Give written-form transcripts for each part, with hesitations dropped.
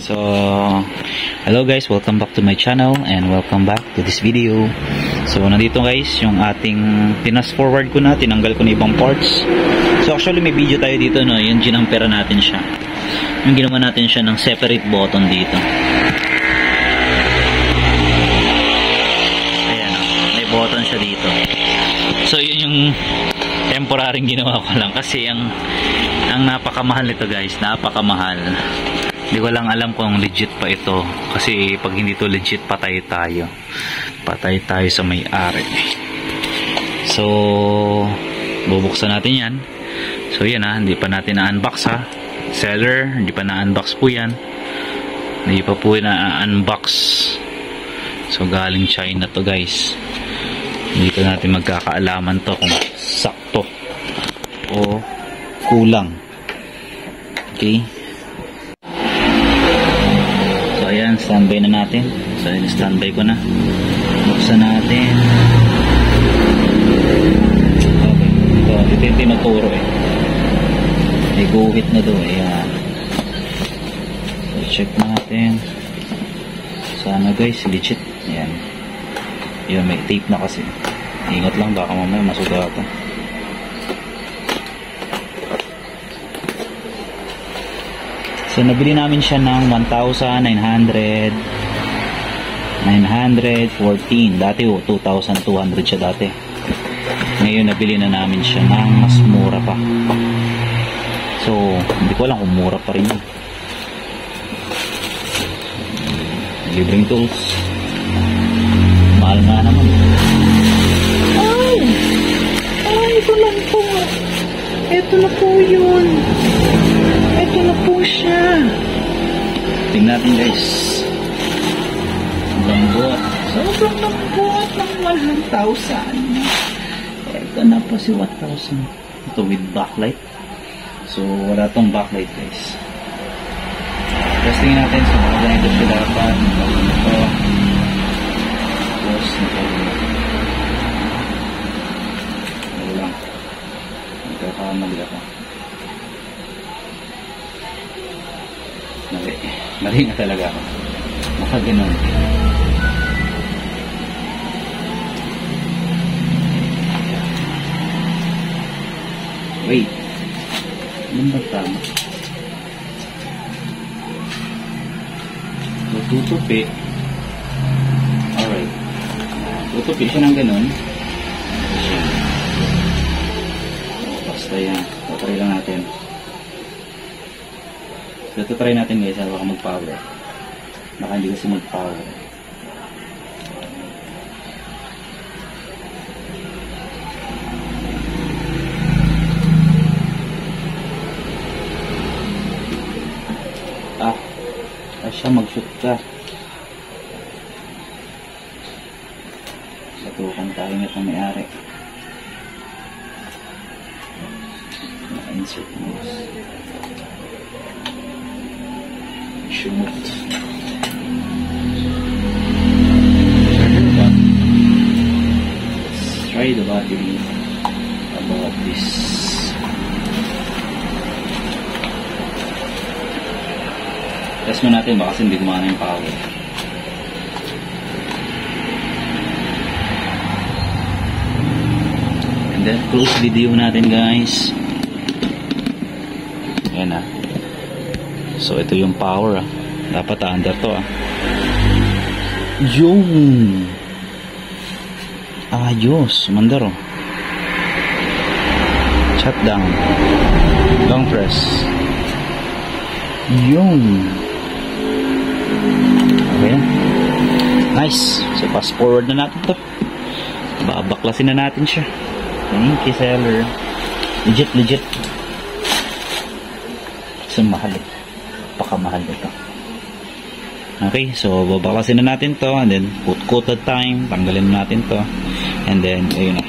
So, hello guys, welcome back to my channel and welcome back to this video. So, nandito guys, yung ating pinas forward ko na, tinanggal ko na ibang parts. So, actually may video tayo dito, no, yung ginampera natin siya. Yung ginawa natin siya ng separate button dito. Ayan, may button siya dito. So, yun yung temporaryong ginawa ko lang kasi ang napakamahal nito guys, napakamahal. Hindi ko lang alam kung legit pa ito kasi pag hindi to legit, patay tayo sa may-ari. So bubuksan natin yan. So yan hindi pa natin na-unbox ha, seller, hindi pa na-unbox po yan, hindi pa po na-unbox. So galing China to guys, dito natin magkakaalaman to kung sakto o kulang. Okay, so ayan, standby na natin. So ayan, standby ko na, buksan natin. Okay, ito yung tinuturo may guhit na doon. Ayan, so check natin, sana guys legit. Ayan, yun, may tape na kasi, ingat lang baka mamaya masugatan. So nabili namin siya ng 1,914. Dati 2,200 siya dati. Ngayon nabili na namin siya ng mas mura pa. So hindi ko alam kung mura pa rin yun. Libreng tools, mahal nga naman. Ay, ito lang po. Ito na po yun. Ito na po siya. Tingnan natin guys. Lambot. Sobrang lambot ng 1,000. Ito na po si 1,000. Ito with backlight. So wala tong backlight guys. Testing natin sa mga ganito siya dapat. Ito. Tapos wala. Nagkakamali ako. Mali nga talaga ako. Maka ganun. Wait. Anong ba tama? So, tutupi. Alright. Tutupi siya ng ganun. Basta yan. Tatry lang natin. So, try natin guys, baka mag-power. Baka hindi kasi mag-power. Siya mag-shoot ka. Satukan tayo nito may-ari. Na-insert mo. Shoot. Let's try the battery about this. Test mo natin baka kasi hindi gumana yung power. And then close video natin guys. Ayan na. So ito yung power dapat under to yung ayos, mandar shutdown, long press yung okay, nice. So fast forward na natin to, babaklasin na natin siya. Thank you seller, legit so mahal pakamahal ito. Okay, so babaklasin na natin to and then put coated time, tanggalin natin to and then ayun na.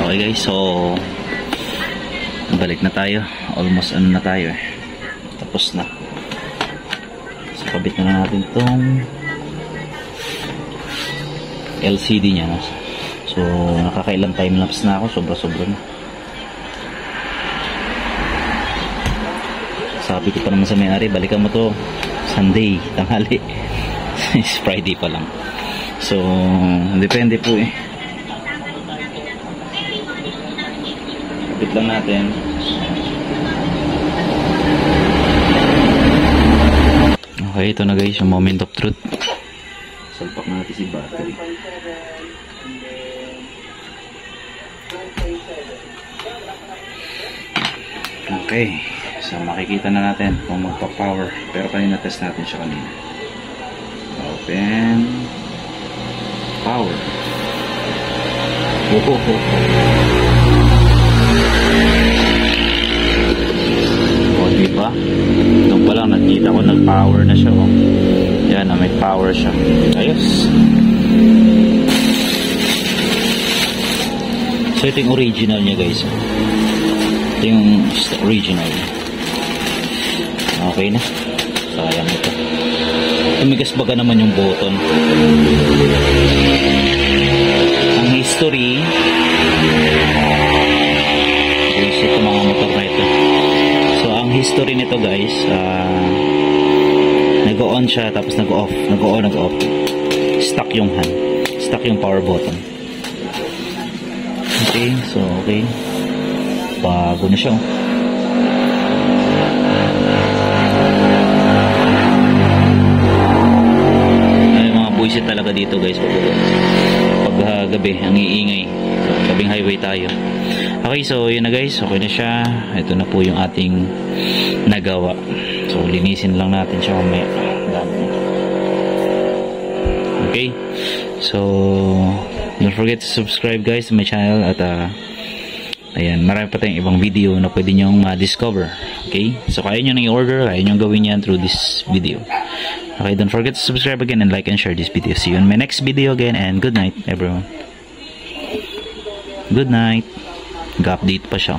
Okay guys, so balik na tayo. Almost ano na tayo eh. Tapos na. So kabit na natin itong LCD nya, no? So nakakailang time lapse na ako, sobra na. Sabi ko pa naman sa may-ari, balikan mo to Sunday, tanghali. It's Friday pa lang. So depende po eh. Kapit lang natin. Okay, ito na guys yung moment of truth. Salpak natin si battery. Okay, so makikita na natin kung magpa-power, pero kanina test natin siya kanina. Open, power. O diba, doon pa lang nakita ko nag-power na siya. Oh. Yan, may power siya. Ayos. So ito yung original niya guys. Ito yung original. Okay na. Sayang ito. Tumigas baga naman yung button. Ang history, ito mga motor na ito. So ang history nito guys, nag-on siya tapos nag-off, nag-on, nag-off. Stuck yung hand, stuck yung power button. Okay, so okay. Bago na siya. Ay, mga buwisit talaga dito guys pag gabi, ang iingay. So, gabing highway tayo. Okay, so yun na guys, okay na siya. Ito na po yung ating nagawa. So linisin lang natin siya mamaya. Okay, so don't forget to subscribe guys to my channel. At ayan, marami pa tayong ibang video na pwede nyong ma-discover. Okay? So, kaya nyo nang i-order, kaya nyo gawin yan through this video. Okay, don't forget to subscribe again and like and share this video. See you in my next video again, and good night, everyone. Good night. Ga-update pa siya.